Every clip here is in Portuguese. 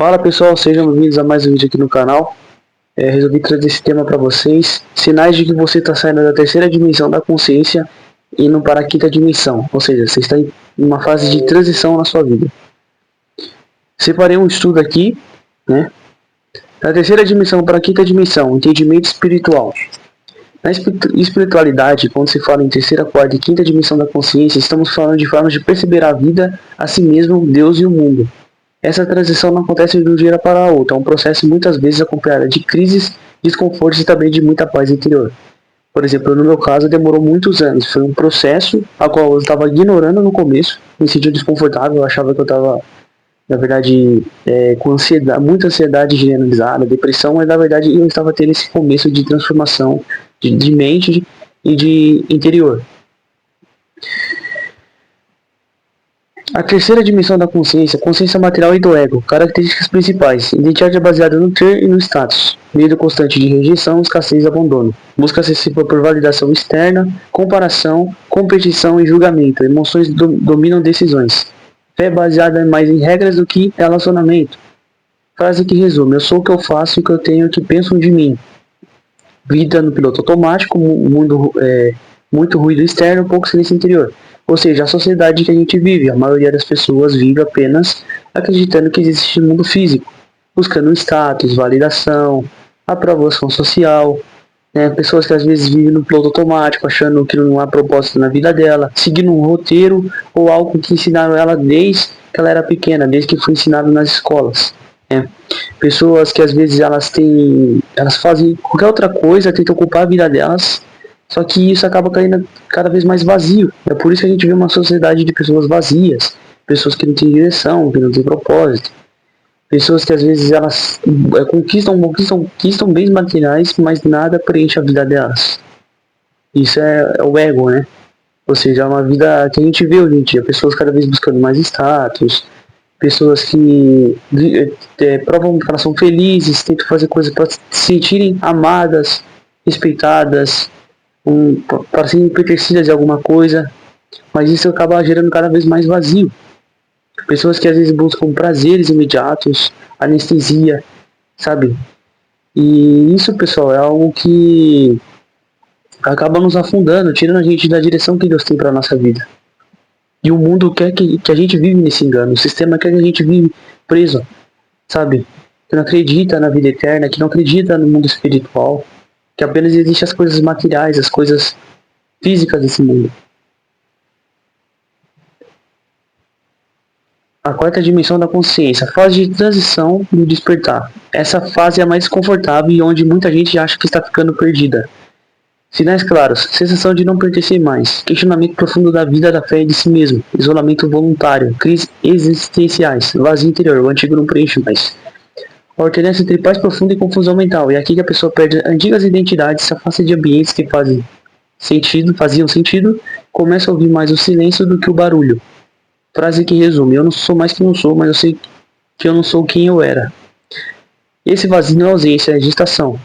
Fala pessoal, sejam bem-vindos a mais um vídeo aqui no canal. Resolvi trazer esse tema para vocês. Sinais de que você está saindo da terceira dimensão da consciência e indo para a quinta dimensão. Ou seja, você está em uma fase de transição na sua vida. Separei um estudo aqui, né? Da terceira dimensão para a quinta dimensão, entendimento espiritual. Na espiritualidade, quando se fala em terceira, quarta e quinta dimensão da consciência, estamos falando de formas de perceber a vida, a si mesmo, Deus e o mundo. Essa transição não acontece de um dia para o outro, é um processo muitas vezes acompanhado de crises, desconfortos e também de muita paz interior. Por exemplo, no meu caso demorou muitos anos, foi um processo a qual eu estava ignorando no começo, me sentia desconfortável, eu achava que eu estava, na verdade, com ansiedade, muita ansiedade generalizada, depressão, mas na verdade eu estava tendo esse começo de transformação de mente e de interior. A terceira dimensão da consciência, consciência material e do ego. Características principais. Identidade é baseada no ter e no status. Medo constante de rejeição, escassez e abandono. Busca acessível por validação externa, comparação, competição e julgamento. Emoções dominam decisões. Fé baseada mais em regras do que relacionamento. Frase que resume: eu sou o que eu faço, o que eu tenho, o que pensam de mim. Vida no piloto automático, muito ruído externo, pouco silêncio interior. Ou seja, a sociedade que a gente vive, a maioria das pessoas vive apenas acreditando que existe um mundo físico, buscando status, validação, aprovação social, né? Pessoas que às vezes vivem no piloto automático, achando que não há propósito na vida dela, seguindo um roteiro ou algo que ensinaram ela desde que ela era pequena, desde que foi ensinado nas escolas. Pessoas que às vezes elas fazem qualquer outra coisa, tentam ocupar a vida delas, só que isso acaba caindo cada vez mais vazio. É por isso que a gente vê uma sociedade de pessoas vazias, pessoas que não têm direção, que não têm propósito, pessoas que às vezes elas conquistam bens materiais, mas nada preenche a vida delas. Isso é o ego, né? Ou seja, é uma vida que a gente vê hoje em dia, pessoas cada vez buscando mais status, pessoas que provam que elas são felizes, tentam fazer coisas para se sentirem amadas, respeitadas, para serem pertencidas de alguma coisa, mas isso acaba gerando cada vez mais vazio. Pessoas que às vezes buscam prazeres imediatos, anestesia, sabe? E isso, pessoal, é algo que acaba nos afundando, tirando a gente da direção que Deus tem para nossa vida. E o mundo quer que a gente vive nesse engano, o sistema quer que a gente vive preso, sabe? Que não acredita na vida eterna, que não acredita no mundo espiritual, que apenas existem as coisas materiais, as coisas físicas desse mundo. A quarta dimensão da consciência, fase de transição do despertar. Essa fase é a mais confortável e onde muita gente acha que está ficando perdida. Sinais claros, sensação de não pertencer mais, questionamento profundo da vida, da fé e de si mesmo, isolamento voluntário, crises existenciais, vazio interior, o antigo não preenche mais. A alternância entre paz profunda e confusão mental, é aqui que a pessoa perde antigas identidades, se afasta de ambientes que faziam sentido, começa a ouvir mais o silêncio do que o barulho. Frase que resume: eu não sou mais quem eu sou, mas eu sei que eu não sou quem eu era. Esse vazio não é ausência, é gestação.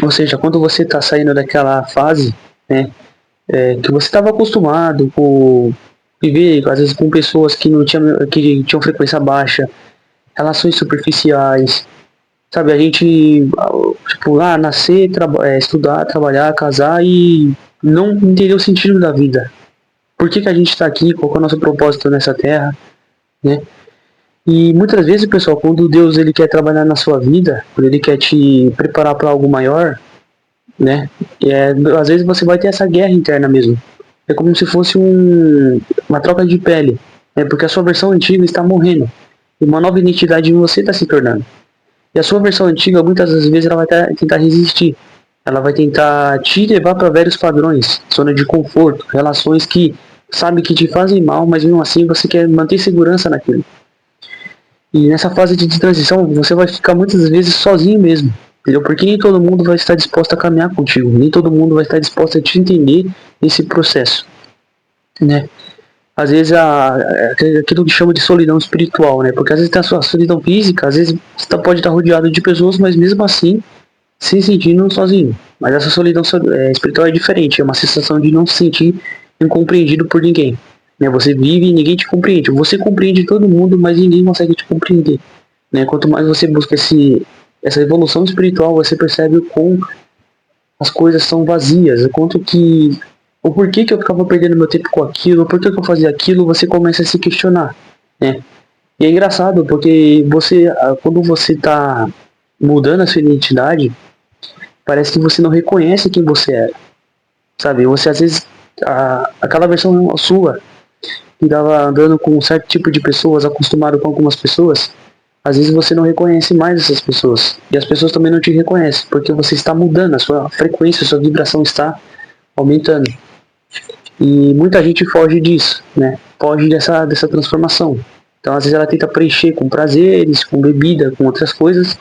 Ou seja, quando você está saindo daquela fase, né, que você estava acostumado com viver, às vezes, com pessoas que tinham frequência baixa, relações superficiais, sabe? A gente, tipo, nascer, estudar, trabalhar, casar e não entender o sentido da vida. Por que a gente está aqui? Qual é o nosso propósito nessa terra, né? E muitas vezes, pessoal, quando Deus ele quer trabalhar na sua vida, quando ele quer te preparar para algo maior, né? Às vezes você vai ter essa guerra interna mesmo. É como se fosse uma troca de pele, né? Porque a sua versão antiga está morrendo e uma nova identidade em você está se tornando. E a sua versão antiga, muitas das vezes, ela vai tentar resistir. Ela vai tentar te levar para velhos padrões, zona de conforto, relações que sabe que te fazem mal, mas mesmo assim você quer manter segurança naquilo. E nessa fase de transição, você vai ficar muitas vezes sozinho mesmo, entendeu? Porque nem todo mundo vai estar disposto a caminhar contigo, nem todo mundo vai estar disposto a te entender nesse processo, né? Às vezes aquilo que chama de solidão espiritual, né? Porque às vezes tem a sua solidão física, às vezes você pode estar rodeado de pessoas, mas mesmo assim se sentindo sozinho. Mas essa solidão espiritual é diferente, é uma sensação de não se sentir incompreendido por ninguém. Né? Você vive e ninguém te compreende. Você compreende todo mundo, mas ninguém consegue te compreender. né? Quanto mais você busca essa evolução espiritual, você percebe o quão as coisas são vazias, o quanto que o porquê que eu ficava perdendo meu tempo com aquilo, o porquê que eu fazia aquilo, você começa a se questionar, né? E é engraçado porque quando você tá mudando a sua identidade, parece que você não reconhece quem você é, sabe? Você às vezes aquela versão sua que estava andando com um certo tipo de pessoas, acostumado com algumas pessoas, às vezes você não reconhece mais essas pessoas. E as pessoas também não te reconhecem, porque você está mudando, a sua frequência, a sua vibração está aumentando. E muita gente foge disso, né? Foge dessa transformação. Então, às vezes ela tenta preencher com prazeres, com bebida, com outras coisas.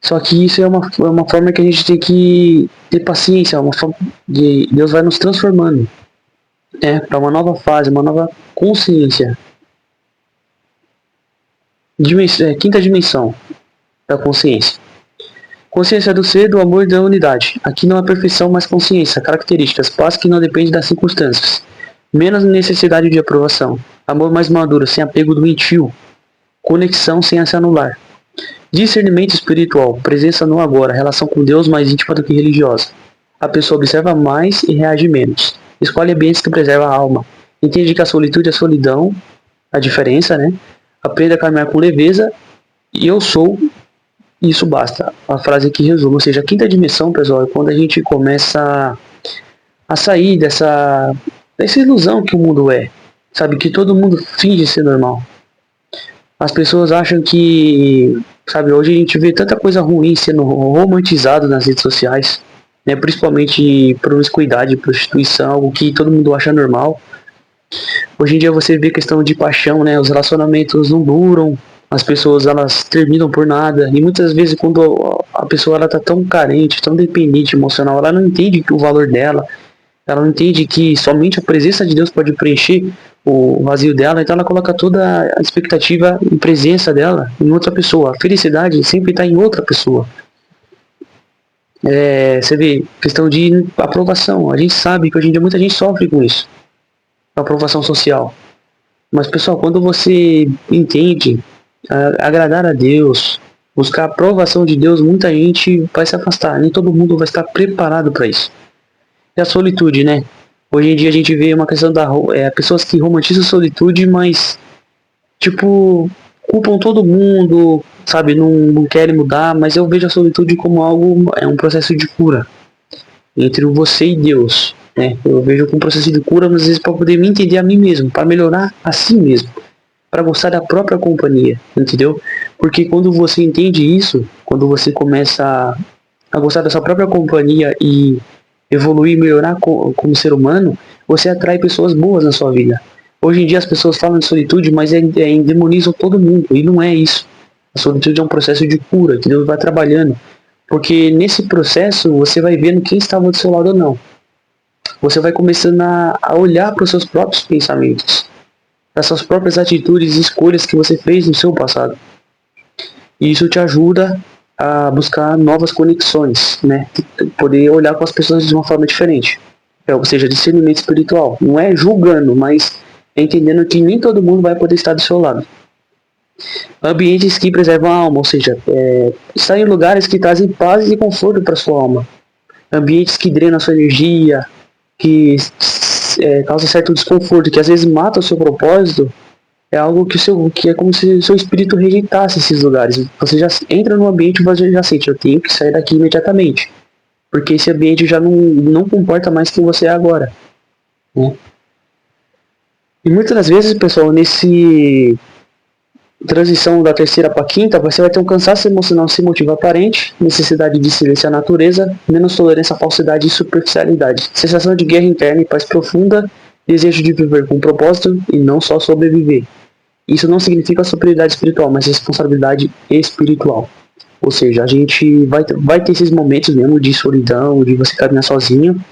Só que isso é uma forma que a gente tem que ter paciência, uma forma de Deus vai nos transformando, né? Para uma nova fase, uma nova consciência. Quinta dimensão da consciência. Consciência do ser, do amor e da unidade. Aqui não há perfeição, mas consciência, características, paz que não depende das circunstâncias. Menos necessidade de aprovação. Amor mais maduro, sem apego doentio. Conexão sem se anular. Discernimento espiritual, presença no agora, relação com Deus mais íntima do que religiosa. A pessoa observa mais e reage menos. Escolhe ambientes que preservam a alma. Entende que a solitude é a solidão, a diferença, né? Aprenda a caminhar com leveza e eu sou, e isso basta. A frase que resume, ou seja, a quinta dimensão, pessoal, é quando a gente começa a sair dessa ilusão que o mundo é, sabe, que todo mundo finge ser normal. As pessoas acham que, sabe, hoje a gente vê tanta coisa ruim sendo romantizado nas redes sociais, né, principalmente promiscuidade, prostituição, algo que todo mundo acha normal. Hoje em dia você vê questão de paixão, né, os relacionamentos não duram, as pessoas elas terminam por nada, e muitas vezes quando a pessoa ela tá tão carente, tão dependente emocional, ela não entende o valor dela, ela não entende que somente a presença de Deus pode preencher o vazio dela, então ela coloca toda a expectativa e presença dela em outra pessoa. A felicidade sempre está em outra pessoa. Você vê, questão de aprovação. A gente sabe que hoje em dia muita gente sofre com isso, a aprovação social. Mas pessoal, quando você entende agradar a Deus, buscar a aprovação de Deus, muita gente vai se afastar. Nem todo mundo vai estar preparado para isso. E a solitude, né? Hoje em dia a gente vê uma questão pessoas que romantizam a solitude, mas, tipo, culpam todo mundo, sabe? Não querem mudar, mas eu vejo a solitude como um processo de cura entre você e Deus, né? Eu vejo como um processo de cura, mas às vezes para poder me entender a mim mesmo, para melhorar a si mesmo, para gostar da própria companhia, entendeu? Porque quando você entende isso, quando você começa a gostar da sua própria companhia e evoluir e melhorar como ser humano, você atrai pessoas boas na sua vida. Hoje em dia as pessoas falam de solitude, mas endemonizam todo mundo, e não é isso. A solitude é um processo de cura, que Deus vai trabalhando. Porque nesse processo você vai vendo quem estava do seu lado ou não. Você vai começando a olhar para os seus próprios pensamentos, para as suas próprias atitudes e escolhas que você fez no seu passado. E isso te ajuda a buscar novas conexões, né? Poder olhar com as pessoas de uma forma diferente. Ou seja, discernimento espiritual. Não é julgando, mas é entendendo que nem todo mundo vai poder estar do seu lado. Ambientes que preservam a alma, ou seja, estar em lugares que trazem paz e conforto para sua alma. Ambientes que drenam a sua energia, que causam certo desconforto, que às vezes mata o seu propósito. É algo que é como se o seu espírito rejeitasse esses lugares. Você já entra no ambiente e você já sente, eu tenho que sair daqui imediatamente. Porque esse ambiente já não comporta mais quem você é agora. Né? E muitas das vezes, pessoal, nesse transição da terceira para a quinta, você vai ter um cansaço emocional sem motivo aparente, necessidade de silêncio à natureza, menos tolerância à falsidade e superficialidade, sensação de guerra interna e paz profunda, desejo de viver com propósito e não só sobreviver. Isso não significa superioridade espiritual, mas responsabilidade espiritual. Ou seja, a gente vai ter esses momentos mesmo de solidão, de você caminhar sozinho,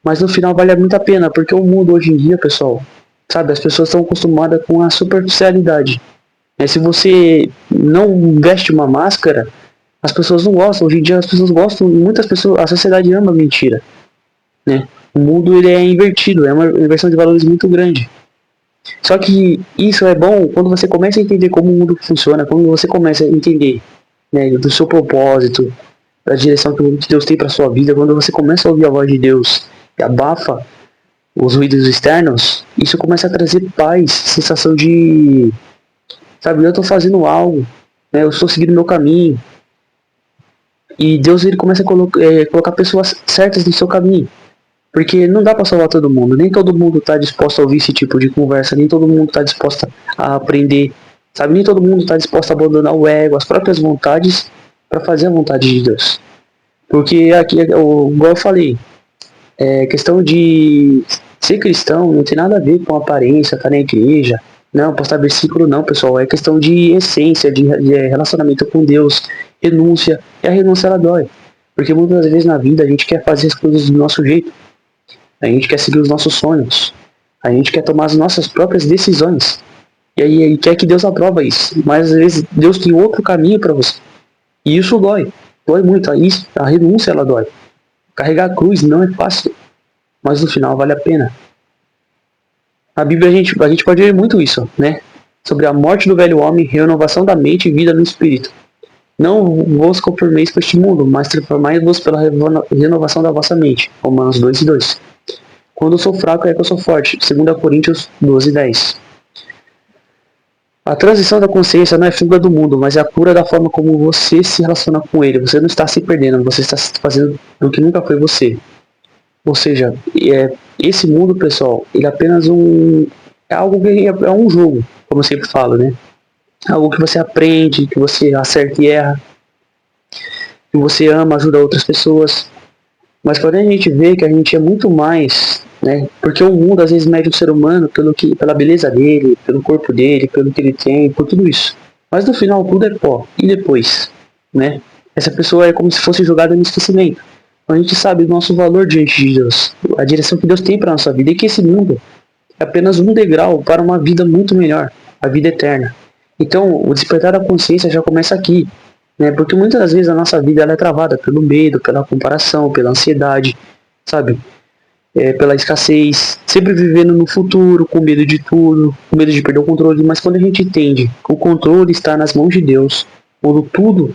mas no final vale muito a pena, porque o mundo hoje em dia, pessoal, sabe, as pessoas estão acostumadas com a superficialidade. Se você não veste uma máscara, as pessoas não gostam. Hoje em dia as pessoas gostam, muitas pessoas, a sociedade ama mentira. Né? O mundo ele é invertido, é uma inversão de valores muito grande. Só que isso é bom quando você começa a entender como o mundo funciona, quando você começa a entender, né, do seu propósito, da direção que Deus tem para sua vida, quando você começa a ouvir a voz de Deus e abafa os ruídos externos, isso começa a trazer paz, sensação de, sabe, eu estou fazendo algo, né, eu estou seguindo meu caminho, e Deus ele começa a colocar pessoas certas no seu caminho. Porque não dá para salvar todo mundo. Nem todo mundo está disposto a ouvir esse tipo de conversa. Nem todo mundo está disposto a aprender. Sabe? Nem todo mundo está disposto a abandonar o ego, as próprias vontades, para fazer a vontade de Deus. Porque aqui, igual eu falei, é questão de ser cristão não tem nada a ver com aparência, estar na igreja. Não, postar versículo não, pessoal. É questão de essência, de relacionamento com Deus, renúncia. E a renúncia ela dói. Porque muitas vezes na vida a gente quer fazer as coisas do nosso jeito. A gente quer seguir os nossos sonhos. A gente quer tomar as nossas próprias decisões. E aí quer que Deus aprova isso. Mas às vezes Deus tem outro caminho para você. E isso dói. Dói muito. A renúncia ela dói. Carregar a cruz não é fácil. Mas no final vale a pena. Na Bíblia a gente pode ver muito isso, né? Sobre a morte do velho homem, renovação da mente e vida no espírito. Não vos conformeis com este mundo, mas transformai-vos pela renovação da vossa mente. Romanos 2:2. Quando eu sou fraco é que eu sou forte. 2 Coríntios 12:10. A transição da consciência não é fuga do mundo, mas é a cura da forma como você se relaciona com ele. Você não está se perdendo, você está fazendo do que nunca foi você. Ou seja, esse mundo, pessoal, ele é apenas é algo que é um jogo, como eu sempre falo, né? Algo que você aprende, que você acerta e erra, que você ama, ajuda outras pessoas. Mas quando a gente vê que a gente é muito mais, né? Porque o mundo às vezes mede o ser humano pela beleza dele, pelo corpo dele, pelo que ele tem, por tudo isso. Mas no final tudo é pó. E depois, né? Essa pessoa é como se fosse jogada no esquecimento. A gente sabe do nosso valor diante de Deus, a direção que Deus tem para nossa vida, e que esse mundo é apenas um degrau para uma vida muito melhor, a vida eterna. Então, o despertar da consciência já começa aqui, né? Porque muitas das vezes a nossa vida ela é travada pelo medo, pela comparação, pela ansiedade, sabe? Pela escassez, sempre vivendo no futuro, com medo de tudo, com medo de perder o controle. Mas quando a gente entende que o controle está nas mãos de Deus, quando tudo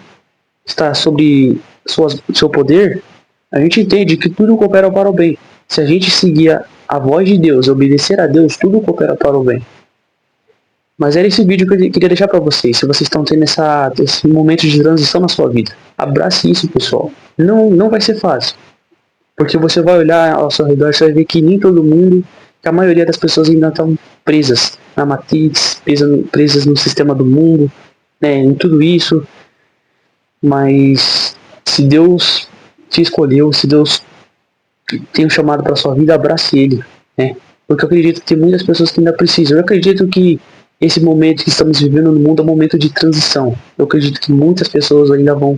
está sobre seu poder, a gente entende que tudo coopera para o bem. Se a gente seguir a voz de Deus, obedecer a Deus, tudo coopera para o bem. Mas era esse vídeo que eu queria deixar para vocês. Se vocês estão tendo esse momento de transição na sua vida, abrace isso, pessoal. Não vai ser fácil. Porque você vai olhar ao seu redor e você vai ver que nem todo mundo, que a maioria das pessoas ainda estão presas na matrix, presas no sistema do mundo, né, em tudo isso. Mas se Deus te escolheu, se Deus tem um chamado para sua vida, abrace ele, né? Porque eu acredito que tem muitas pessoas que ainda precisam. Eu acredito que esse momento que estamos vivendo no mundo é um momento de transição. Eu acredito que muitas pessoas ainda vão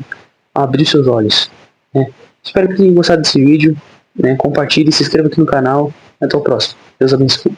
abrir seus olhos, né? Espero que tenham gostado desse vídeo, né? Compartilhe, se inscreva aqui no canal. Até o próximo. Deus abençoe.